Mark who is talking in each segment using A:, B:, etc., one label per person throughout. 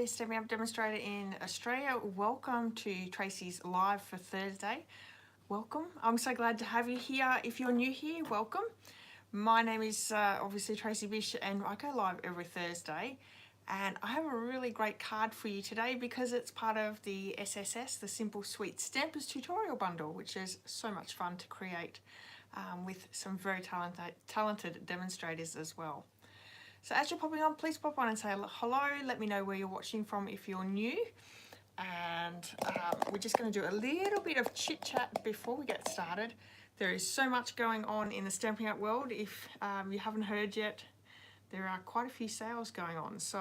A: stamp demonstrator in Australia. Welcome to Tracy's Live for Thursday. Welcome. I'm so glad to have you here. If you're new here, welcome. My name is obviously Tracy Bish and I go live every Thursday. And I have a really great card for you today because it's part of the SSS, the Simple Sweet Stampers Tutorial Bundle, which is so much fun to create with some very talented demonstrators as well. So as you're popping on, please pop on and say hello. Let me know where you're watching from if you're new. And we're just going to do a little bit of chit chat before we get started. There is so much going on in the Stampin' Up world. If you haven't heard yet, there are quite a few sales going on. So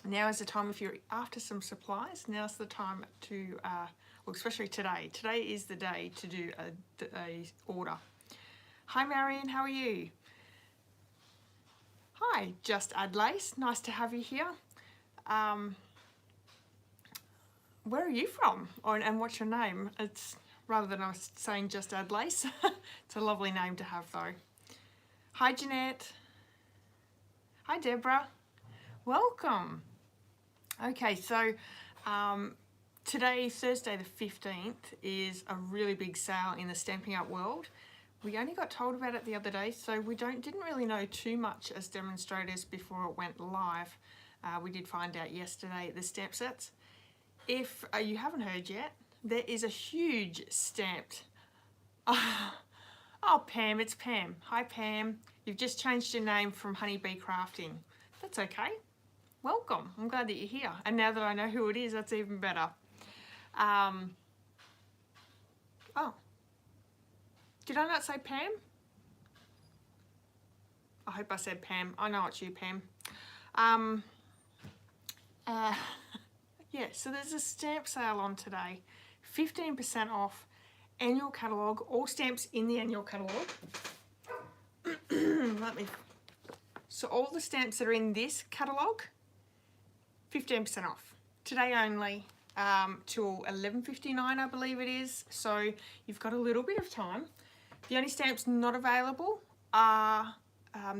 A: now is the time, if you're after some supplies, now's the time to, well, especially today. Today is the day to do a order. Hi Marion, how are you? Hi, Just Add Lace. Nice to have you here. Where are you from? And what's your name? It's rather than I was saying Just Add Lace. It's a lovely name to have though. Hi Jeanette. Hi Deborah. Welcome. Okay, so today, Thursday the 15th, is a really big sale in the Stampin' Up world. We only got told about it the other day, so we didn't really know too much as demonstrators before it went live. We did find out yesterday the stamp sets. If you haven't heard yet, there is a huge stamped... Oh, Pam, it's Pam. Hi, Pam. You've just changed your name from Honeybee Crafting. That's okay. Welcome. I'm glad that you're here. And now that I know who it is, that's even better. Oh. Did I not say Pam? I hope I said Pam. I know it's you, Pam. Yeah, so there's a stamp sale on today. 15% off annual catalogue, all stamps in the annual catalogue. So all the stamps that are in this catalogue, 15% off. Today only, till 11:59 I believe it is. So you've got a little bit of time. The only stamps not available are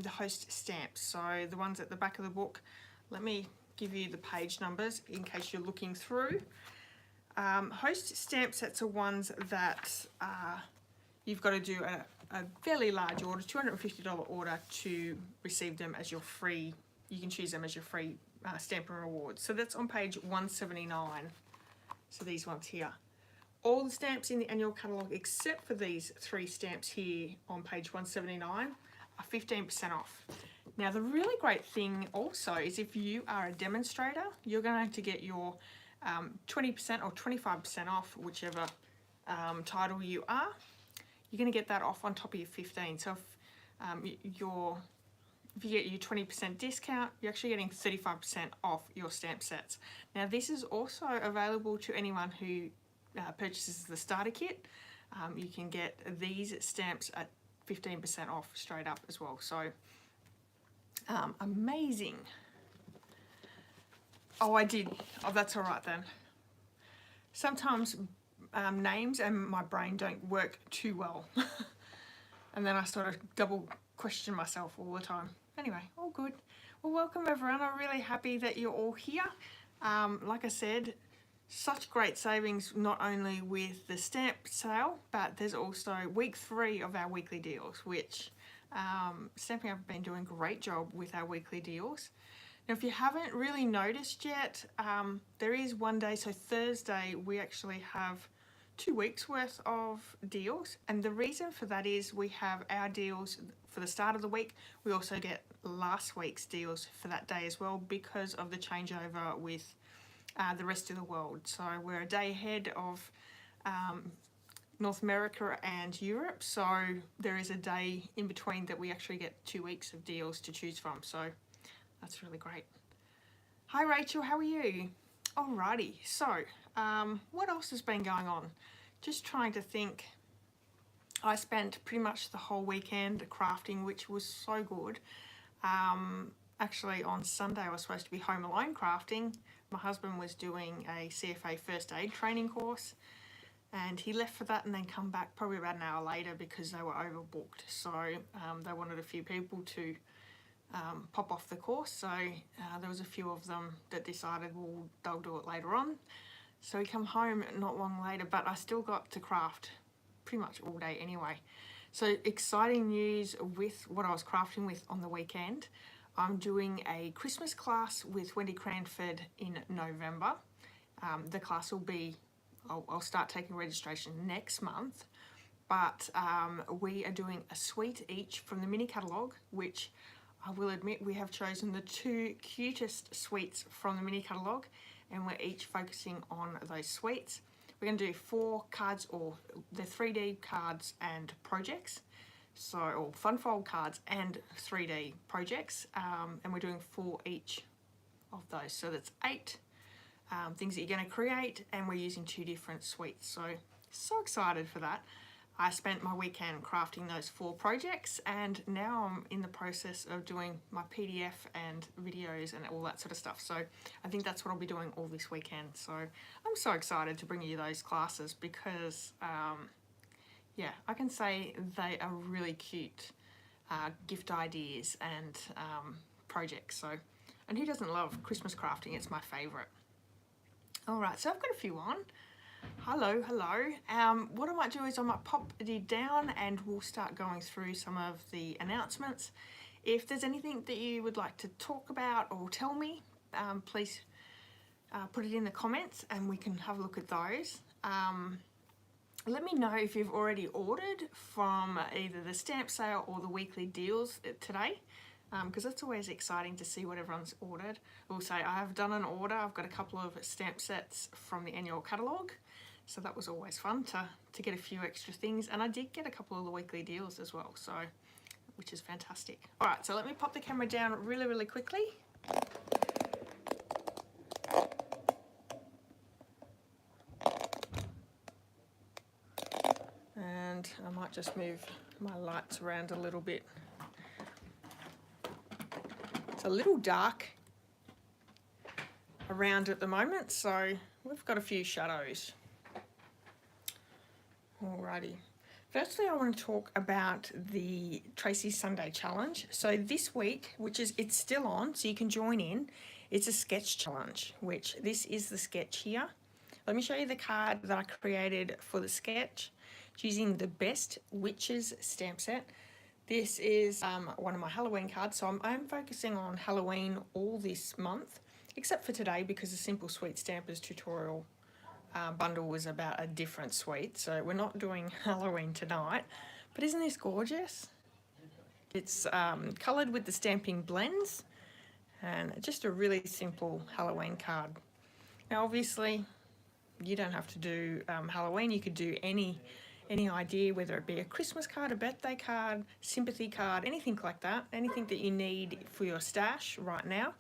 A: the host stamps. So the ones at the back of the book. Let me give you the page numbers in case you're looking through. Host stamp sets are ones that you've got to do a fairly large order, $250 order to receive them as your free. You can choose them as your free Stampin' Rewards. So that's on page 179. So these ones here. All the stamps in the annual catalogue except for these three stamps here on page 179 are 15% off. Now the really great thing also is if you are a demonstrator, you're going to get your 20% or 25% off, whichever title you are. You're going to get that off on top of your 15. So if you get your 20% discount, you're actually getting 35% off your stamp sets. Now this is also available to anyone who purchases the starter kit. You can get these stamps at 15% off straight up as well. So amazing. Oh, I did. Oh, that's all right then. Sometimes names and my brain don't work too well. And then I sort of double question myself all the time. Anyway, all good. Well, welcome everyone. I'm really happy that you're all here. Like I said, such great savings not only with the stamp sale, but there's also week 3 of our weekly deals, which Stampin' Up have been doing a great job with our weekly deals. Now, if you haven't really noticed yet, there is one day, so Thursday, we actually have 2 weeks worth of deals. And the reason for that is we have our deals for the start of the week. We also get last week's deals for that day as well because of the changeover with the rest of the world. So we're a day ahead of North America and Europe. So there is a day in between that we actually get 2 weeks of deals to choose from. So that's really great. Hi Rachel, how are you? Alrighty, so what else has been going on? Just trying to think. I spent pretty much the whole weekend crafting, which was so good. Actually on Sunday I was supposed to be home alone crafting. My husband was doing a CFA first aid training course and he left for that and then come back probably about an hour later because they were overbooked. So they wanted a few people to pop off the course, so there was a few of them that decided, well, they'll do it later on. So we come home not long later, but I still got to craft pretty much all day anyway. So exciting news with what I was crafting with on the weekend. I'm doing a Christmas class with Wendy Cranford in November. The class will be, I'll start taking registration next month, but we are doing a suite each from the mini catalogue, which I will admit we have chosen the 2 cutest suites from the mini catalogue, and we're each focusing on those suites. We're going to do 4 cards, or the 3D cards and projects, so, or fun fold cards and 3D projects, and we're doing 4 each of those, so that's 8 things that you're going to create, and we're using 2 different suites, so excited for that. I spent my weekend crafting those 4 projects, and now I'm in the process of doing my PDF and videos and all that sort of stuff. So I think that's what I'll be doing all this weekend. So I'm so excited to bring you those classes because, yeah, I can say they are really cute gift ideas and projects. So, and who doesn't love Christmas crafting? It's my favourite. All right, so I've got a few on. Hello. What I might do is I might pop it down and we'll start going through some of the announcements. If there's anything that you would like to talk about or tell me, please put it in the comments and we can have a look at those. Let me know if you've already ordered from either the stamp sale or the weekly deals today, because it's always exciting to see what everyone's ordered. I will say I have done an order. I've got a couple of stamp sets from the annual catalogue, so that was always fun to get a few extra things, and I did get a couple of the weekly deals as well, so which is fantastic. All right, so let me pop the camera down really quickly. And I might just move my lights around a little bit. It's a little dark around at the moment, so we've got a few shadows. Alrighty. Firstly, I want to talk about the Tracy Sunday Challenge. So this week, it's still on, so you can join in. It's a sketch challenge, which this is the sketch here. Let me show you the card that I created for the sketch. It's using the Best Witches stamp set. This is one of my Halloween cards, so I'm focusing on Halloween all this month, except for today because the Simple Sweet Stampers Tutorial Bundle was about a different suite, so we're not doing Halloween tonight. But isn't this gorgeous? It's coloured with the stamping blends, and just a really simple Halloween card. Now obviously you don't have to do Halloween, you could do any idea, whether it be a Christmas card, a birthday card, sympathy card, anything like that, anything that you need for your stash right now.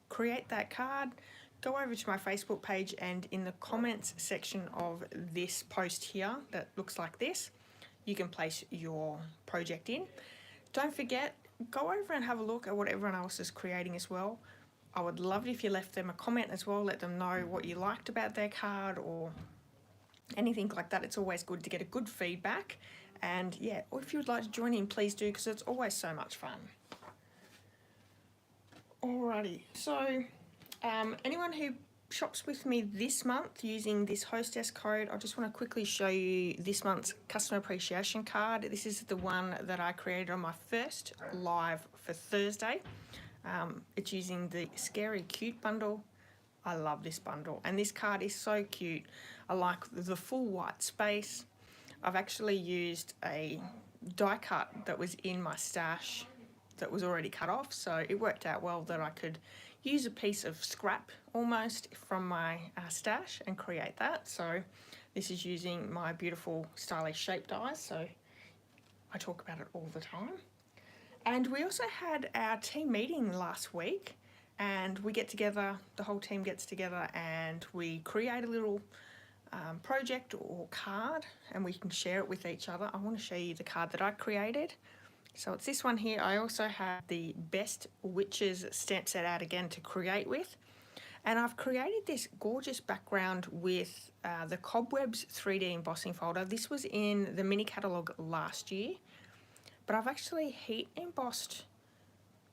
A: Create that card, go over to my Facebook page, and in the comments section of this post here that looks like this, you can place your project in. Don't forget, go over and have a look at what everyone else is creating as well. I would love it if you left them a comment as well, let them know what you liked about their card or anything like that. It's always good to get a good feedback, and yeah, or if you would like to join in, please do, because it's always so much fun. Alrighty, so anyone who shops with me this month using this hostess code, I just want to quickly show you this month's customer appreciation card. This is the one that I created on my first live for Thursday. It's using the Scary Cute bundle. I love this bundle, and this card is so cute. I like the full white space. I've actually used a die cut that was in my stash that was already cut off, so it worked out well that I could use a piece of scrap almost from my stash and create that. So this is using my beautiful stylish shape dies, so I talk about it all the time. And we also had our team meeting last week, and we get together, the whole team gets together, and we create a little project or card, and we can share it with each other. I want to show you the card that I created. So it's this one here. I also have the Best Witches stamp set out again to create with, and I've created this gorgeous background with the Cobwebs 3D embossing folder. This was in the mini catalogue last year, but I've actually heat embossed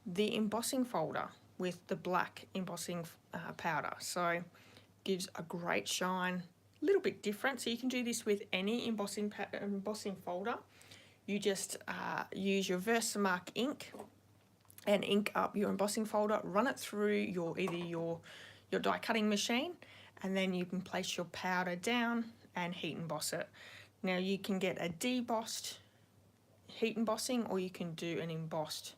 A: the embossing folder with the black embossing powder. So gives a great shine, a little bit different. So you can do this with any embossing folder. You just use your Versamark ink and ink up your embossing folder, run it through either your die cutting machine, and then you can place your powder down and heat emboss it. Now you can get a debossed heat embossing, or you can do an embossed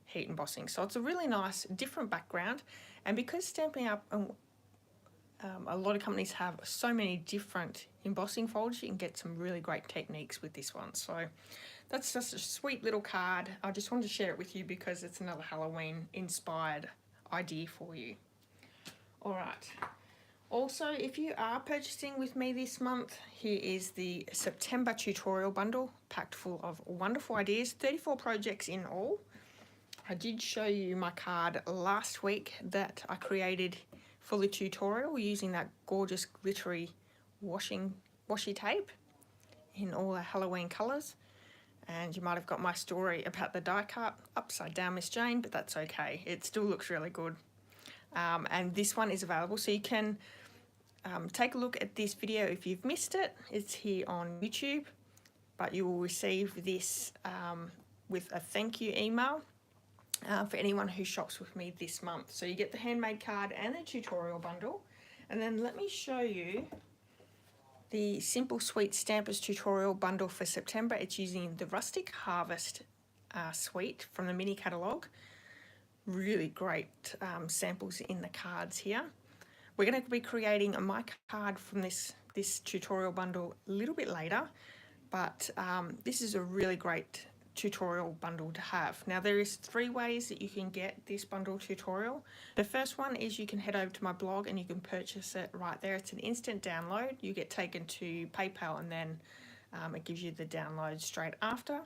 A: heat embossing. So it's a really nice different background, and because Stampin' Up, a lot of companies have so many different embossing folders, you can get some really great techniques with this one. So that's just a sweet little card. I just wanted to share it with you because it's another Halloween inspired idea for you. All right. Also, if you are purchasing with me this month, here is the September tutorial bundle, packed full of wonderful ideas, 34 projects in all. I did show you my card last week that I created for the tutorial using that gorgeous glittery washi tape in all the Halloween colours. And you might have got my story about the die cut upside down Miss Jane, but that's okay. It still looks really good. And this one is available, so you can take a look at this video if you've missed it. It's here on YouTube, but you will receive this with a thank you email for anyone who shops with me this month. So you get the handmade card and the tutorial bundle. And then let me show you the Simple Sweet Stampers tutorial bundle for September. It's using the Rustic Harvest Suite from the mini catalogue. Really great samples in the cards here. We're going to be creating my card from this tutorial bundle a little bit later, but this is a really great tutorial bundle to have. Now there is 3 ways that you can get this bundle tutorial. The first one is you can head over to my blog and you can purchase it right there. It's an instant download. You get taken to PayPal and then it gives you the download straight after.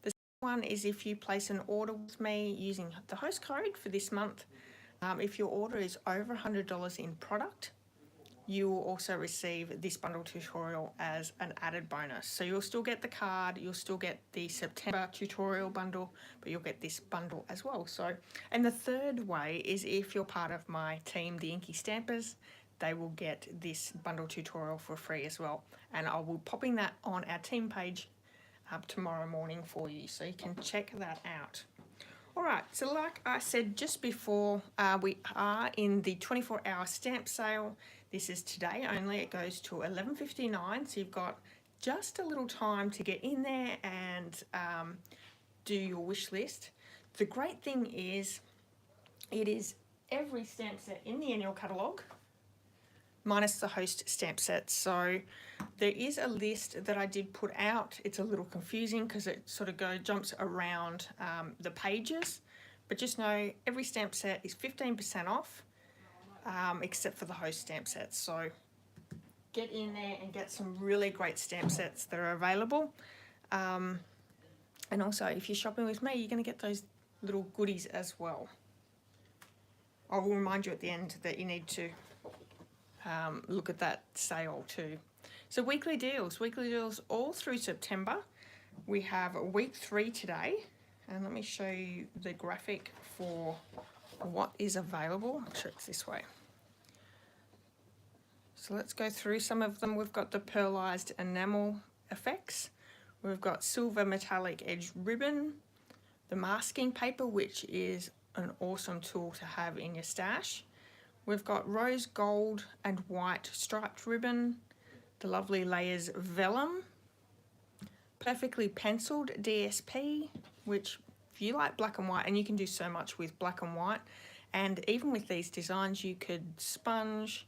A: The second one is if you place an order with me using the host code for this month. If your order is over $100 in product, you will also receive this bundle tutorial as an added bonus. So you'll still get the card, you'll still get the September tutorial bundle, but you'll get this bundle as well. So, and the third way is if you're part of my team, the INKY Stampers, they will get this bundle tutorial for free as well. And I will be popping that on our team page tomorrow morning for you, so you can check that out. All right, so like I said just before, we are in the 24-hour stamp sale. This is today only. It goes to 11:59, so you've got just a little time to get in there and do your wish list. The great thing is, it is every stamp set in the annual catalogue, minus the host stamp sets. So there is a list that I did put out. It's a little confusing because it sort of jumps around the pages, but just know every stamp set is 15% off, except for the host stamp sets. So get in there and get some really great stamp sets that are available. And also, if you're shopping with me, you're going to get those little goodies as well. I will remind you at the end that you need to look at that sale too. So weekly deals all through September. We have week 3 today, and let me show you the graphic for what is available. I'll show it this way. So let's go through some of them. We've got the pearlized enamel effects. We've got silver metallic edge ribbon, the masking paper, which is an awesome tool to have in your stash. We've got rose gold and white striped ribbon, the lovely layers vellum, perfectly penciled DSP, which if you like black and white, and you can do so much with black and white, and even with these designs you could sponge,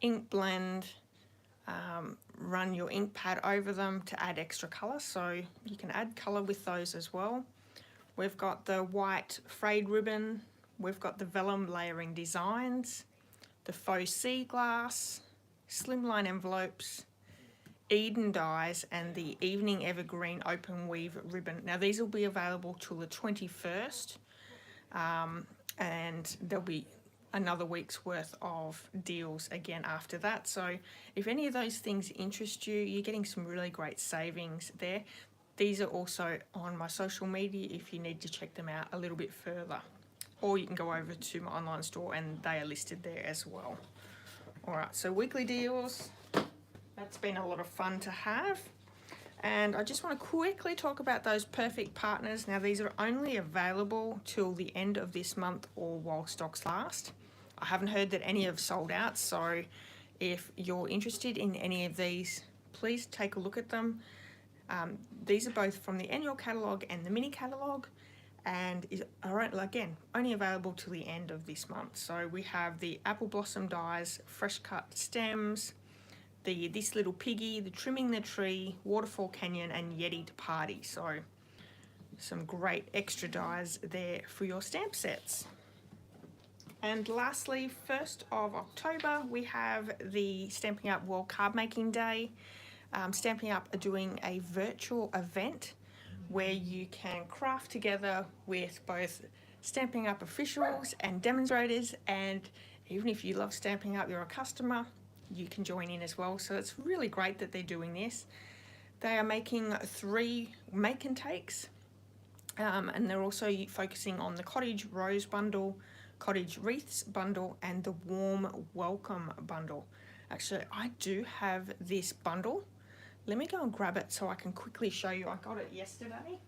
A: ink blend, run your ink pad over them to add extra colour, so you can add colour with those as well. We've got the white frayed ribbon, we've got the vellum layering designs, the faux sea glass, slimline envelopes, Eden dies, and the evening evergreen open weave ribbon. Now these will be available till the 21st, and there'll be another week's worth of deals again after that. So if any of those things interest you, you're getting some really great savings there. these are also on my social media if you need to check them out a little bit further. Or you can go over to my online store and they are listed there as well. Alright, so weekly deals, that's been a lot of fun to have. And I just want to quickly talk about those perfect partners. Now these are only available till the end of this month or while stocks last. I haven't heard that any have sold out, so if you're interested in any of these, please take a look at them. These are both from the annual catalogue and the mini catalogue, and are again only available till the end of this month. So we have the apple blossom dies, fresh cut stems, this little piggy, the trimming the tree, waterfall canyon, and Yeti to party. So some great extra dies there for your stamp sets. And lastly, 1st of October, we have the Stampin' Up World Cardmaking Day. Stampin' Up are doing a virtual event where you can craft together with both Stampin' Up officials and demonstrators, and even if you love Stampin' Up, you're a customer, you can join in as well. So it's really great that they're doing this. They are making 3 make and takes, and they're also focusing on the Cottage Rose Bundle, Cottage Wreaths Bundle, and the Warm Welcome Bundle. Actually, I do have this bundle. Let me go and grab it so I can quickly show you. I got it yesterday,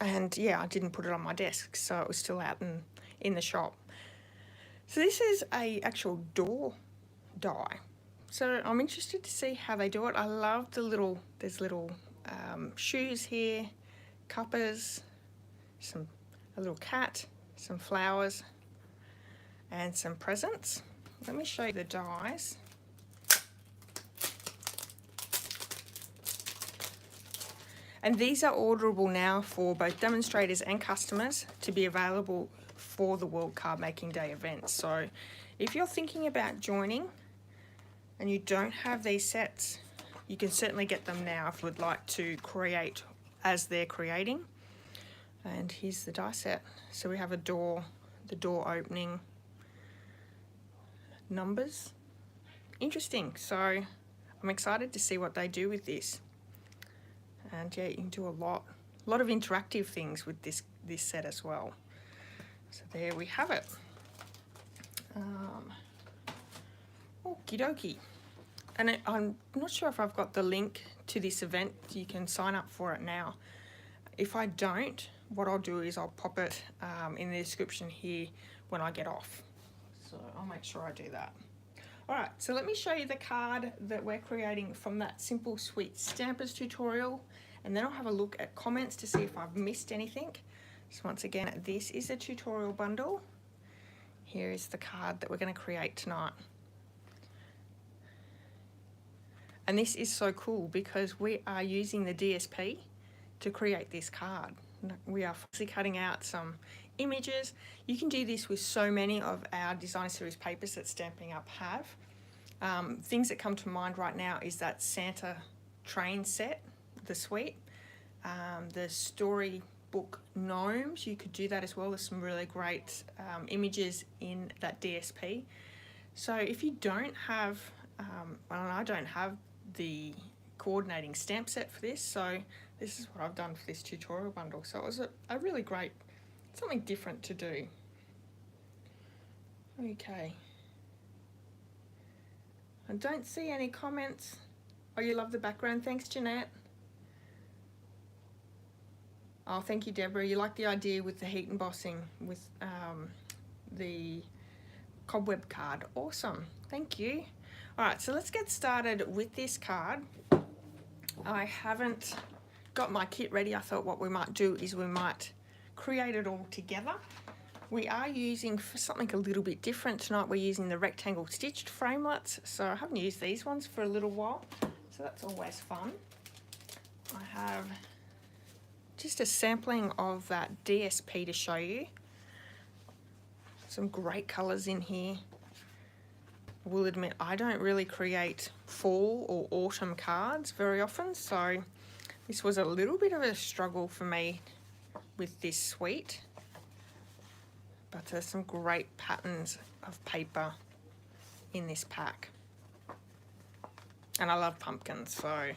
A: and yeah, I didn't put it on my desk, so it was still out in the shop. So this is a actual door die. So I'm interested to see how they do it. I love there's little shoes here, cuppers, a little cat, some flowers, and some presents. Let me show you the dies. And these are orderable now for both demonstrators and customers to be available for the World Cardmaking Day event. So if you're thinking about joining and you don't have these sets, you can certainly get them now if you would like to create as they're creating. And here's the die set. So we have a door, the door opening, numbers. Interesting. So I'm excited to see what they do with this. And yeah, you can do a lot of interactive things with this set as well. So there we have it. Okie dokie. And I'm not sure if I've got the link to this event. You can sign up for it now. If I don't, what I'll do is I'll pop it in the description here when I get off. So I'll make sure I do that. Alright, so let me show you the card that we're creating from that Simple Sweet Stampers tutorial, and then I'll have a look at comments to see if I've missed anything. So once again, this is a tutorial bundle. Here is the card that we're going to create tonight. And this is so cool because we are using the DSP to create this card. We are fussy cutting out some images. You can do this with so many of our designer series papers that Stampin' Up have. Things that come to mind right now is that Santa train set, the suite, the storybook gnomes. You could do that as well. There's some really great images in that DSP. So if you don't have, well, I don't have the coordinating stamp set for this, so this is what I've done for this tutorial bundle. So it was a really great, something different to do. Okay. I don't see any comments. Oh, you love the background. Thanks, Jeanette. Oh, thank you, Deborah. You like the idea with the heat embossing with the cobweb card. Awesome. Thank you. All right, so let's get started with this card. I haven't got my kit ready. I thought what we might do is we might create it all together. We are using for something a little bit different tonight. We're using the rectangle stitched framelits. So I haven't used these ones for a little while, so that's always fun. I have just a sampling of that DSP to show you. Some great colours in here. I will admit I don't really create fall or autumn cards very often, so this was a little bit of a struggle for me with this suite, but there's some great patterns of paper in this pack. And I love pumpkins, so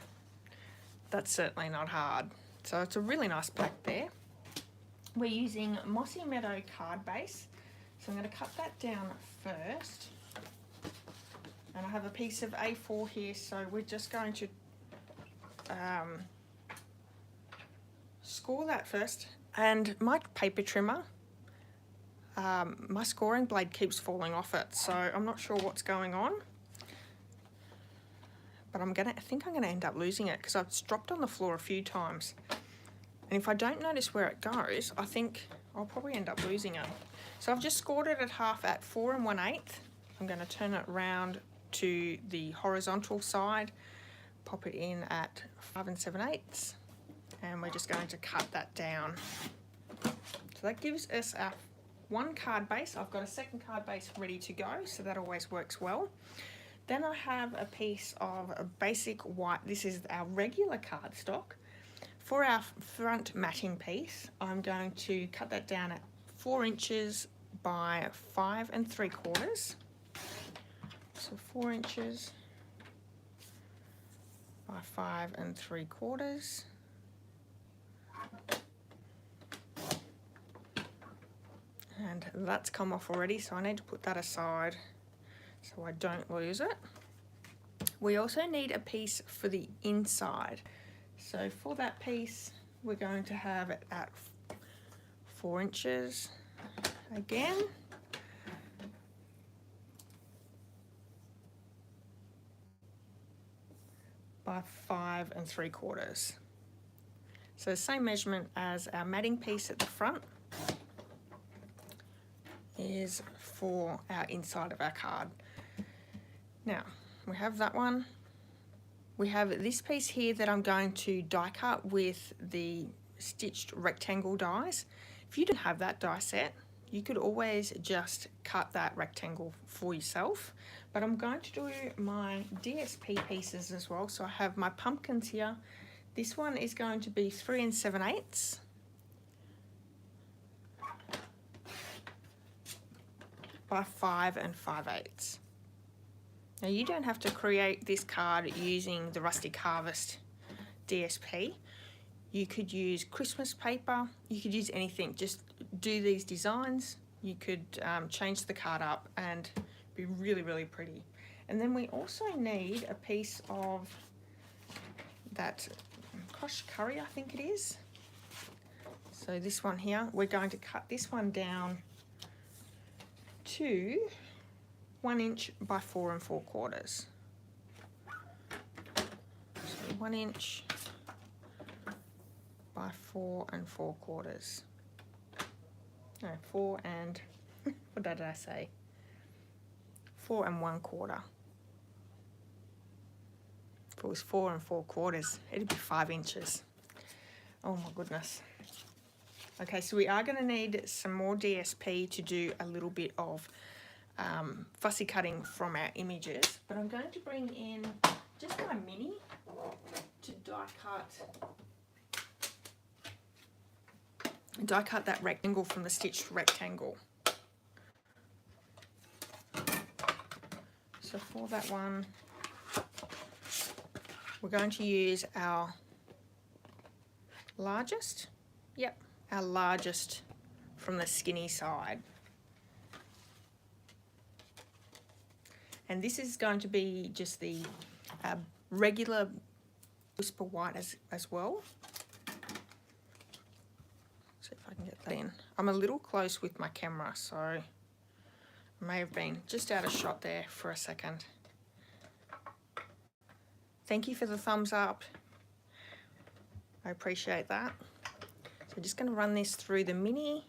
A: that's certainly not hard. So it's a really nice pack there. We're using Mossy Meadow card base. So I'm going to cut that down first. And I have a piece of A4 here, so we're just going to score that first. And my paper trimmer, my scoring blade keeps falling off it, so I'm not sure what's going on. But I think I'm gonna end up losing it because I've dropped on the floor a few times. And if I don't notice where it goes, I think I'll probably end up losing it. So I've just scored it at half at 4 1/8. I'm gonna turn it round to the horizontal side, pop it in at 5 7/8, and we're just going to cut that down. So that gives us our one card base. I've got a second card base ready to go, so that always works well. Then I have a piece of a basic white, this is our regular cardstock. For our front matting piece, I'm going to cut that down at 4 inches by 5 3/4. So 4 inches by 5 3/4. And that's come off already, so I need to put that aside so I don't lose it. We also need a piece for the inside. So for that piece, we're going to have it at 4 inches again. By 5 3/4. So the same measurement as our matting piece at the front is for our inside of our card. Now, we have that one. We have this piece here that I'm going to die cut with the stitched rectangle dies. If you don't have that die set, you could always just cut that rectangle for yourself. But I'm going to do my DSP pieces as well. So I have my pumpkins here. This one is going to be 3 7/8. By 5 5/8. Now you don't have to create this card using the Rustic Harvest DSP. You could use Christmas paper, you could use anything, just do these designs. You could change the card up and be really, really pretty. And then we also need a piece of that crushed curry, I think it is. So this one here, we're going to cut this one down to 1 inch by 4 4/4. So 1 inch by 4 4/4. No, 4 and, what did I say? 4 1/4. If it was 4 4/4, it'd be 5 inches. Oh my goodness. Okay, so we are going to need some more DSP to do a little bit of fussy cutting from our images, but I'm going to bring in just my mini to die cut that rectangle from the stitched rectangle. So for that one, we're going to use our largest, yep, our largest from the skinny side. And this is going to be just the regular whisper white as well. See if I can get that in. I'm a little close with my camera, so I may have been just out of shot there for a second. Thank you for the thumbs up. I appreciate that. So I'm just going to run this through the mini.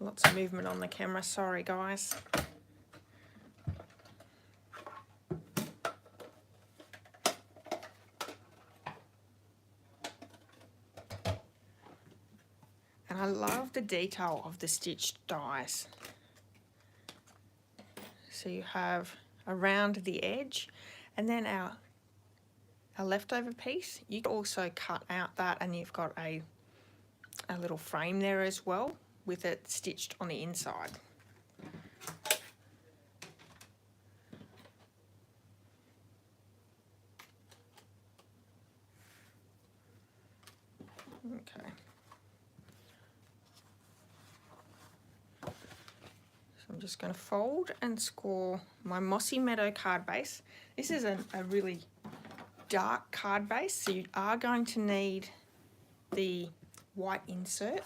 A: Lots of movement on the camera, sorry guys. And I love the detail of the stitched dies. So you have around the edge, and then our a leftover piece, you can also cut out that and you've got a little frame there as well with it stitched on the inside. Okay. So I'm just going to fold and score my Mossy Meadow card base. This is a really dark card base, so you are going to need the white insert.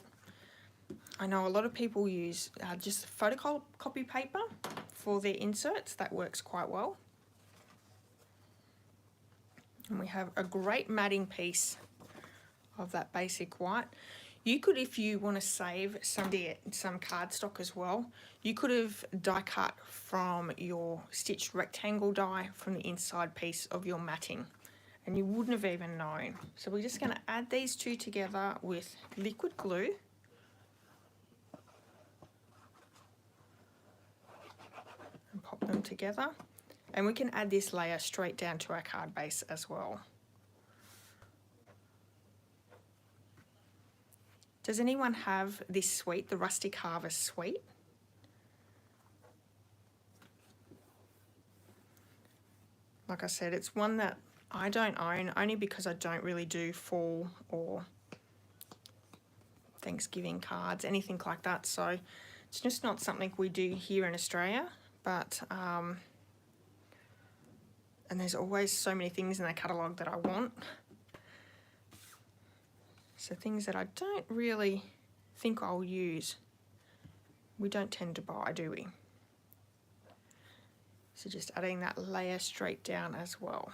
A: I know a lot of people use just photocopy paper for their inserts. That works quite well. And we have a great matting piece of that basic white. You could, if you want to save some cardstock as well, you could have die cut from your stitched rectangle die from the inside piece of your matting, and you wouldn't have even known. So we're just going to add these two together with liquid glue. And pop them together. And we can add this layer straight down to our card base as well. Does anyone have this suite, the Rustic Harvest Suite? Like I said, it's one that I don't own, only because I don't really do fall or Thanksgiving cards, anything like that. So it's just not something we do here in Australia. But and there's always so many things in the catalogue that I want. So things that I don't really think I'll use, we don't tend to buy, do we? So just adding that layer straight down as well.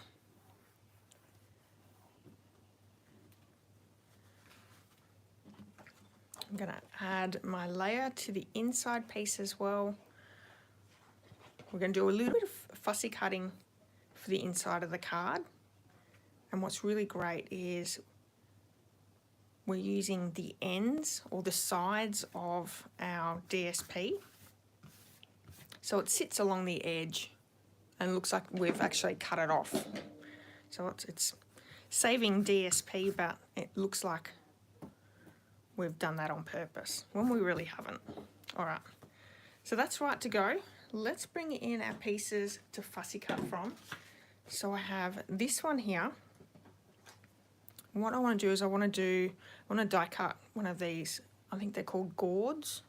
A: I'm going to add my layer to the inside piece as well. We're going to do a little bit of fussy cutting for the inside of the card. And what's really great is we're using the ends or the sides of our DSP. So it sits along the edge and looks like we've actually cut it off. So it's saving DSP, but it looks like we've done that on purpose when we really haven't. All right, so that's right to go. Let's bring in our pieces to fussy cut from. So I have this one here. What I want to do is I want to die cut one of these. I think they're called gourds.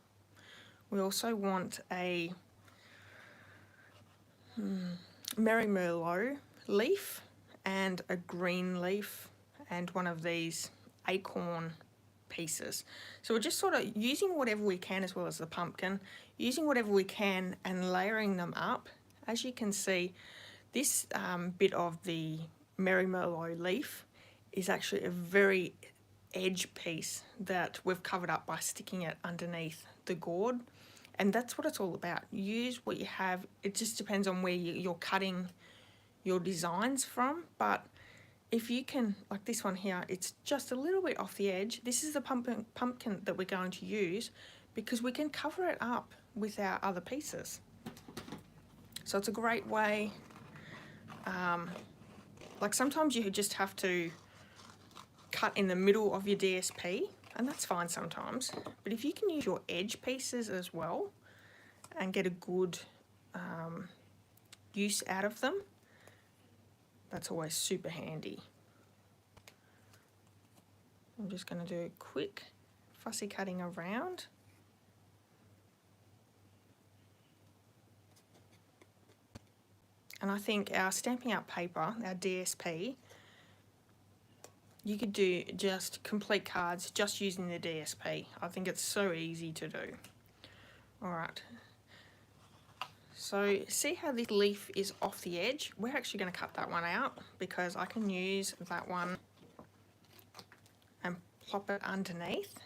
A: We also want a Merry Merlot leaf and a green leaf and one of these acorn pieces. So we're just sort of using whatever we can, as well as the pumpkin, using whatever we can and layering them up. As you can see, this bit of the Merry Merlot leaf is actually a very edge piece that we've covered up by sticking it underneath the gourd, and that's what it's all about. Use what you have. It just depends on where you're cutting your designs from, but if you can, like this one here, it's just a little bit off the edge. This is the pumpkin that we're going to use because we can cover it up with our other pieces. So it's a great way, like sometimes you just have to cut in the middle of your DSP, and that's fine sometimes, but if you can use your edge pieces as well and get a good use out of them, that's always super handy. I'm just going to do a quick fussy cutting around. And I think our Stampin' Up paper, our DSP, you could do just complete cards just using the DSP. I think it's so easy to do. All right. So see how this leaf is off the edge? We're actually going to cut that one out because I can use that one and plop it underneath.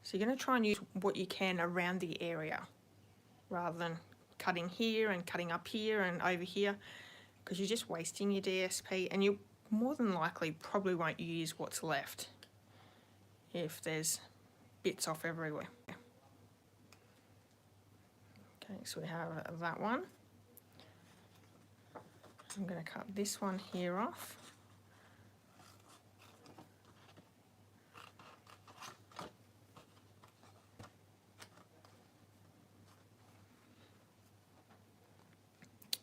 A: So you're going to try and use what you can around the area rather than cutting here and cutting up here and over here, because you're just wasting your DSP, and you more than likely probably won't use what's left if there's bits off everywhere. Okay, so we have that one. I'm going to cut this one here off.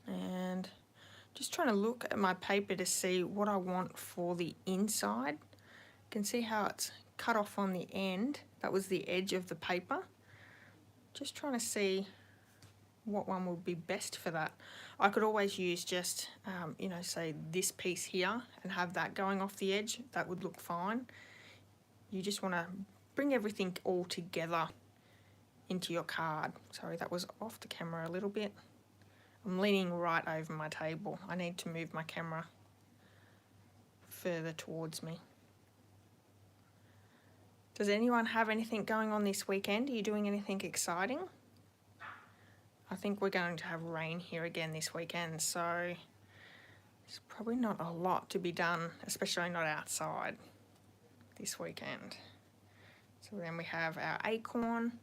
A: And just trying to look at my paper to see what I want for the inside. You can see how it's cut off on the end. That was the edge of the paper. Just trying to see what one would be best for that. I could always use just, you know, say this piece here and have that going off the edge. That would look fine. You just want to bring everything all together into your card. Sorry, that was off the camera a little bit. I'm leaning right over my table. I need to move my camera further towards me. Does anyone have anything going on this weekend? Are you doing anything exciting? I think we're going to have rain here again this weekend, so there's probably not a lot to be done, especially not outside this weekend. So then we have our acorn.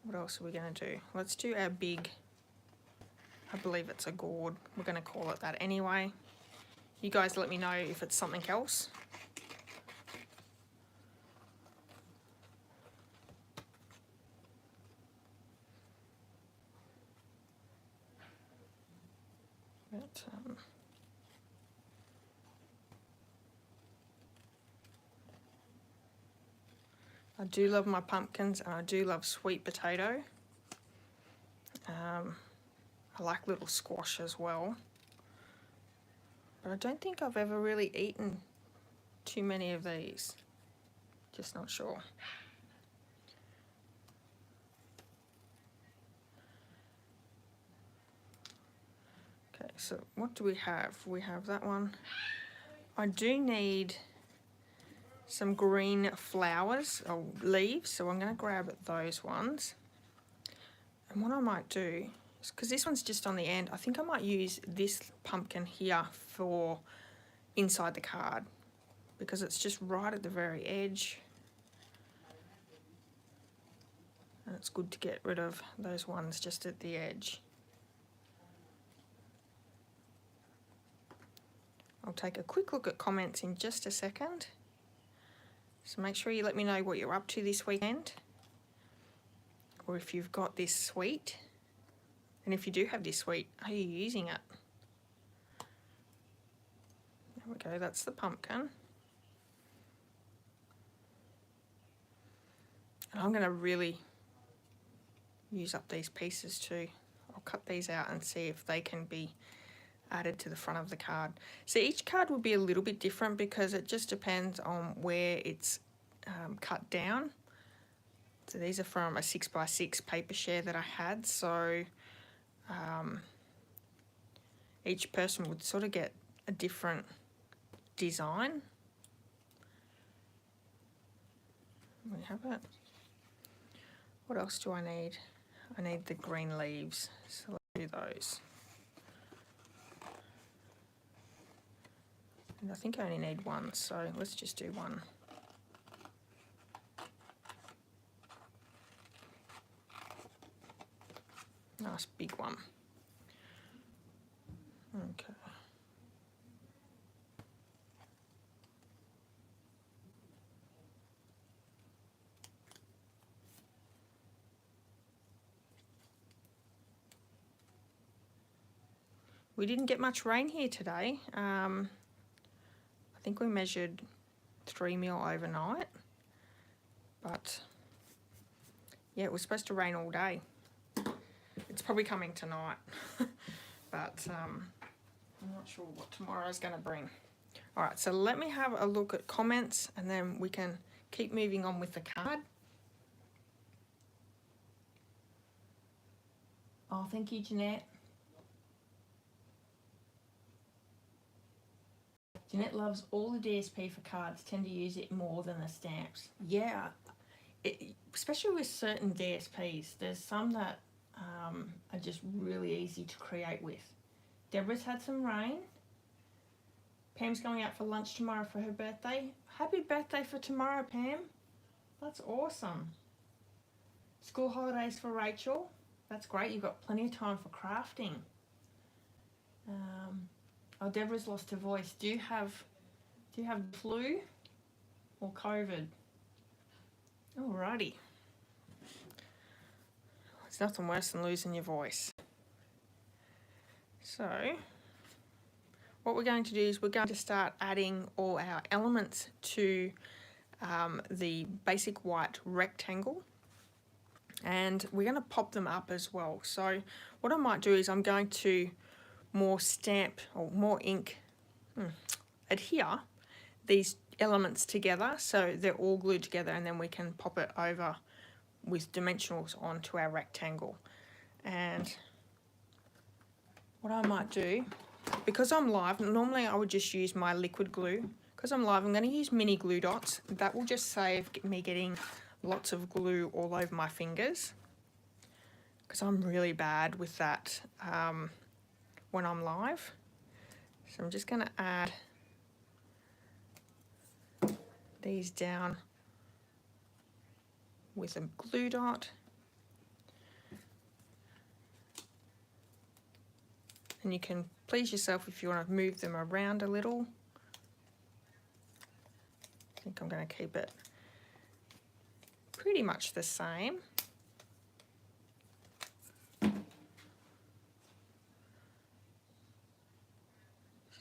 A: What else are we going to do? Let's do our big, I believe it's a gourd. We're going to call it that anyway. You guys let me know if it's something else. But, I do love my pumpkins and I do love sweet potato. I like little squash as well. But I don't think I've ever really eaten too many of these. Just not sure. Okay, so what do we have? We have that one. I do need some green flowers or leaves, so I'm going to grab those ones. And what I might do is, because this one's just on the end, I think I might use this pumpkin here for inside the card because it's just right at the very edge. And it's good to get rid of those ones just at the edge. I'll take a quick look at comments in just a second. So make sure you let me know what you're up to this weekend, or if you've got this suite, and if you do have this suite, are you using it? There we go, that's the pumpkin. And I'm going to really use up these pieces too. I'll cut these out and see if they can be added to the front of the card. So each card will be a little bit different because it just depends on where it's cut down. So these are from a 6x6 paper share that I had, so each person would sort of get a different design. We have it. What else do I need? I need the green leaves, so let's do those. And I think I only need one, so let's just do one. Nice big one. Okay. We didn't get much rain here today. I think we measured 3 mil overnight, but yeah, it was supposed to rain all day. It's probably coming tonight, but I'm not sure what tomorrow's going to bring. All right, so let me have a look at comments and then we can keep moving on with the card. Oh, thank you, Jeanette. Jeanette loves all the DSP for cards, tend to use it more than the stamps. Yeah, especially with certain DSPs. There's some that are just really easy to create with. Deborah's had some rain. Pam's going out for lunch tomorrow for her birthday. Happy birthday for tomorrow, Pam. That's awesome. School holidays for Rachel. That's great. You've got plenty of time for crafting. Oh, Deborah's lost her voice. Do you have flu or COVID? Alrighty. It's nothing worse than losing your voice. So what we're going to do is we're going to start adding all our elements to the basic white rectangle, and we're going to pop them up as well. So what I might do is I'm going to more stamp or more ink, adhere these elements together so they're all glued together, and then we can pop it over with dimensionals onto our rectangle. And what I might do, because I'm live, normally I would just use my liquid glue. Because I'm live, I'm going to use mini glue dots. That will just save me getting lots of glue all over my fingers, because I'm really bad with that when I'm live. So I'm just going to add these down with a glue dot. And you can please yourself if you want to move them around a little. I think I'm going to keep it pretty much the same.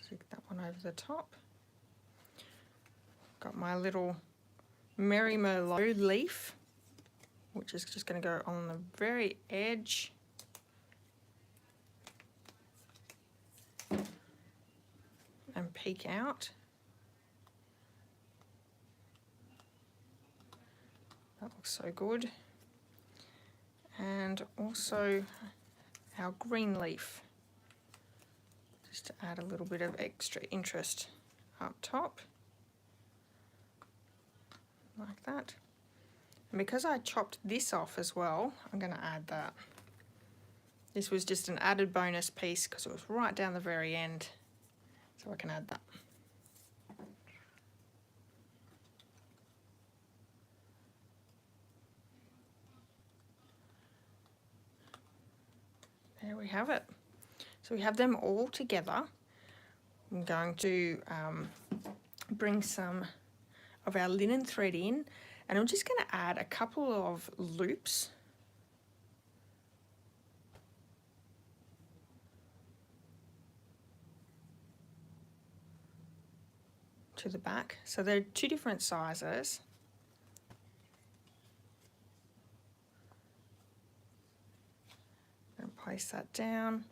A: Stick that one over the top. Got my little Merry Merlot leaf, which is just going to go on the very edge. And peek out. That looks so good. And also our green leaf, just to add a little bit of extra interest up top, like that. And because I chopped this off as well, I'm going to add that. This was just an added bonus piece because it was right down the very end, so I can add that. There we have it. So we have them all together. I'm going to bring some of our linen thread in, and I'm just going to add a couple of loops to the back. So they're two different sizes. And place that down.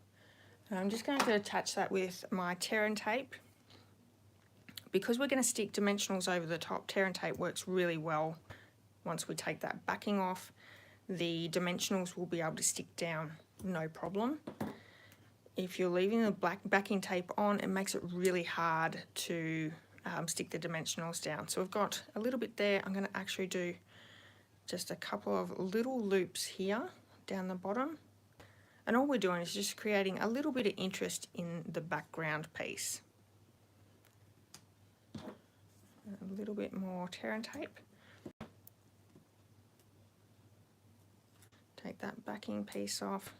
A: And I'm just going to attach that with my tear and tape. Because we're going to stick dimensionals over the top, tear and tape works really well. Once we take that backing off, the dimensionals will be able to stick down, no problem. If you're leaving the black backing tape on, it makes it really hard to stick the dimensionals down. So we've got a little bit there. I'm going to actually do just a couple of little loops here down the bottom. And all we're doing is just creating a little bit of interest in the background piece. A little bit more tear and tape. Take that backing piece off.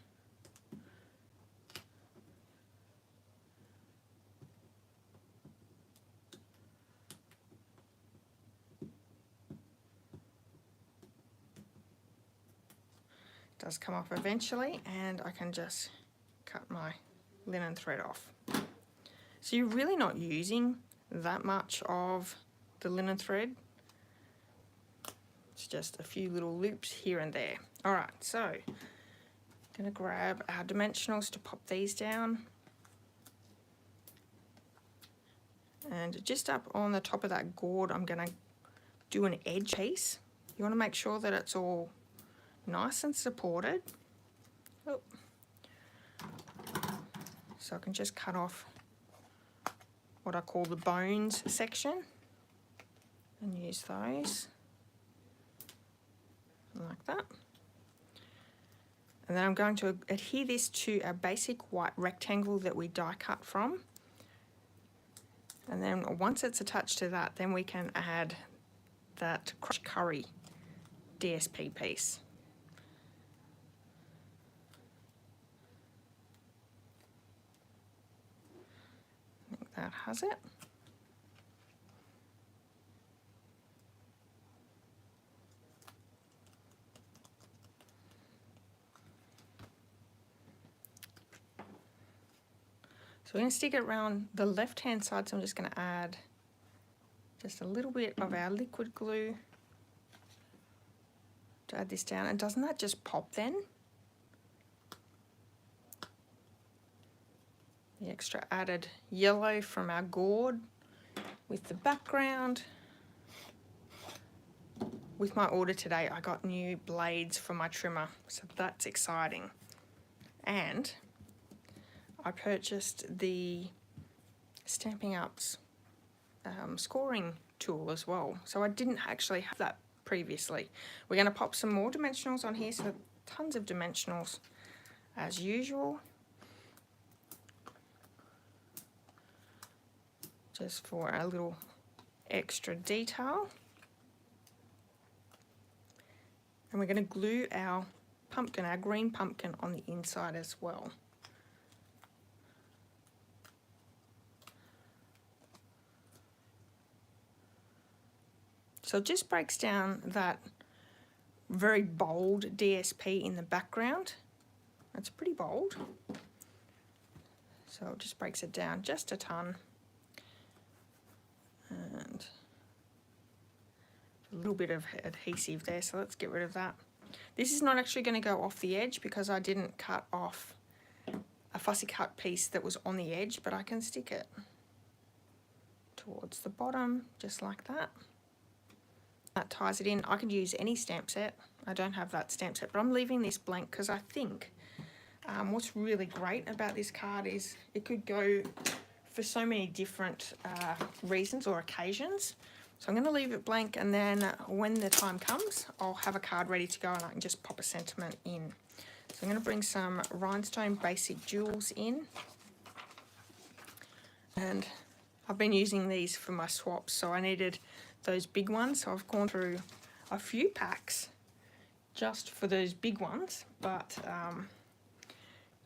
A: It does come off eventually, and I can just cut my linen thread off. So you're really not using that much of the linen thread. It's just a few little loops here and there. All right, so I'm going to grab our dimensionals to pop these down. And just up on the top of that gourd, I'm going to do an edge piece. You want to make sure that it's all nice and supported. Oh. So I can just cut off what I call the bones section and use those like that. And then I'm going to adhere this to our basic white rectangle that we die cut from. And then once it's attached to that, then we can add that crushed curry DSP piece. that has it. So we're going to stick it around the left-hand side, so I'm just going to add just a little bit of our liquid glue to add this down. And doesn't that just pop then? The extra added yellow from our gourd with the background. With my order today, I got new blades for my trimmer, so that's exciting. And I purchased the Stampin' Up's scoring tool as well. So I didn't actually have that previously. We're going to pop some more dimensionals on here, so tons of dimensionals as usual. Just for a little extra detail. And we're going to glue our pumpkin, our green pumpkin, on the inside as well. So it just breaks down that very bold DSP in the background. That's pretty bold. So it just breaks it down just a ton. And a little bit of adhesive there, so let's get rid of that. This is not actually going to go off the edge because I didn't cut off a fussy cut piece that was on the edge, but I can stick it towards the bottom just like that. That ties it in. I could use any stamp set. I don't have that stamp set, but I'm leaving this blank because I think what's really great about this card is it could go for so many different reasons or occasions. So I'm going to leave it blank, and then when the time comes, I'll have a card ready to go and I can just pop a sentiment in. So I'm going to bring some rhinestone basic jewels in. And I've been using these for my swaps, so I needed those big ones. So I've gone through a few packs just for those big ones, but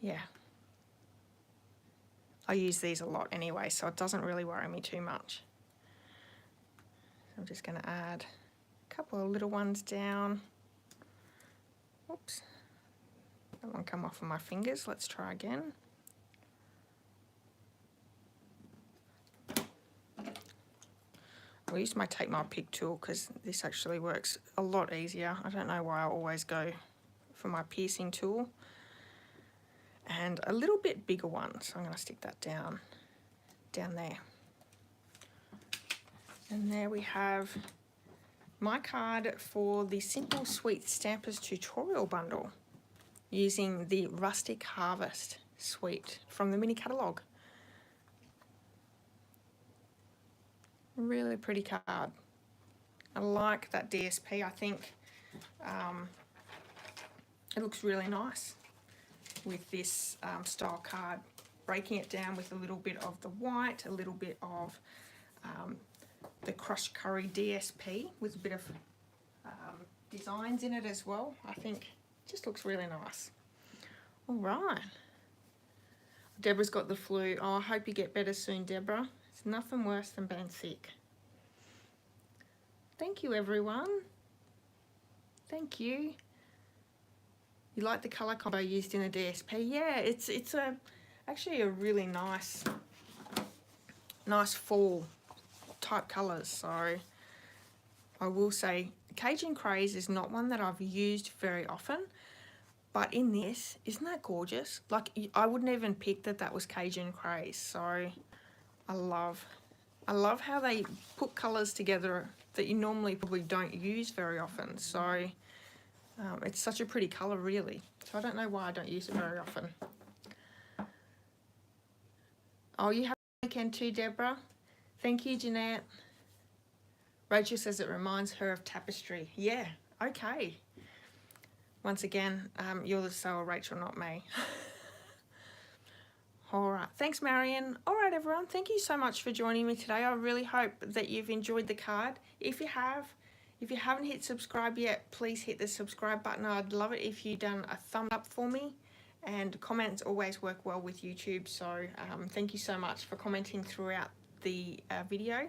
A: yeah. I use these a lot anyway, so it doesn't really worry me too much. So I'm just going to add a couple of little ones down. Oops, that one come off of my fingers. Let's try again. I'll use my Take My Pick tool because this actually works a lot easier. I don't know why I always go for my piercing tool. And a little bit bigger one, so I'm going to stick that down there. And there we have my card for the Simple Sweet Stampers Tutorial Bundle using the Rustic Harvest Suite from the mini catalogue. Really pretty card. I like that DSP. I think it looks really nice with this style card, breaking it down with a little bit of the white, a little bit of the crushed curry DSP with a bit of designs in it as well. I think it just looks really nice. All right. Deborah's got the flu. Oh, I hope you get better soon, Deborah. It's nothing worse than being sick. Thank you, everyone. Thank you. You like the colour combo used in the DSP? Yeah, it's actually a really nice fall type colours. So I will say Cajun Craze is not one that I've used very often, but in this, isn't that gorgeous? Like, I wouldn't even pick that was Cajun Craze. So I love how they put colours together that you normally probably don't use very often. So it's such a pretty colour, really. So I don't know why I don't use it very often. Oh, you have a weekend too, Deborah. Thank you, Jeanette. Rachel says it reminds her of tapestry. Yeah, okay. Once again, you're the sewer, Rachel, not me. All right, thanks, Marion. All right, everyone, thank you so much for joining me today. I really hope that you've enjoyed the card. If you haven't hit subscribe yet, please hit the subscribe button. I'd love it if you'd done a thumb up for me. and comments always work well with YouTube, so thank you so much for commenting throughout the video.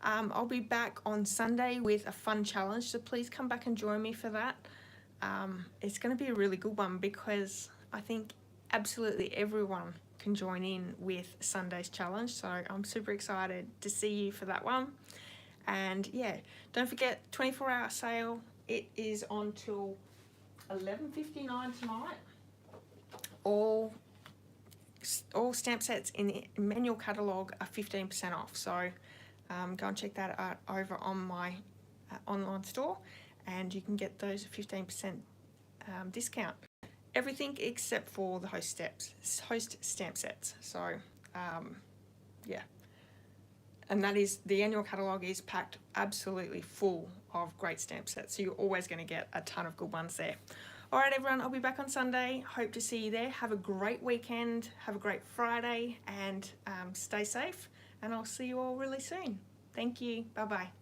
A: I'll be back on Sunday with a fun challenge, so please come back and join me for that. It's going to be a really good one because I think absolutely everyone can join in with Sunday's challenge, so I'm super excited to see you for that one. And yeah, don't forget 24-hour sale. It is on till 11:59 tonight. All stamp sets in the manual catalogue are 15% off, so go and check that out over on my online store, and you can get those 15% discount. Everything except for the host stamp sets. So yeah, and that is, the annual catalogue is packed absolutely full of great stamp sets, so you're always going to get a ton of good ones there. Alright everyone, I'll be back on Sunday. Hope to see you there. Have a great weekend, have a great Friday, and stay safe, and I'll see you all really soon. Thank you. Bye bye.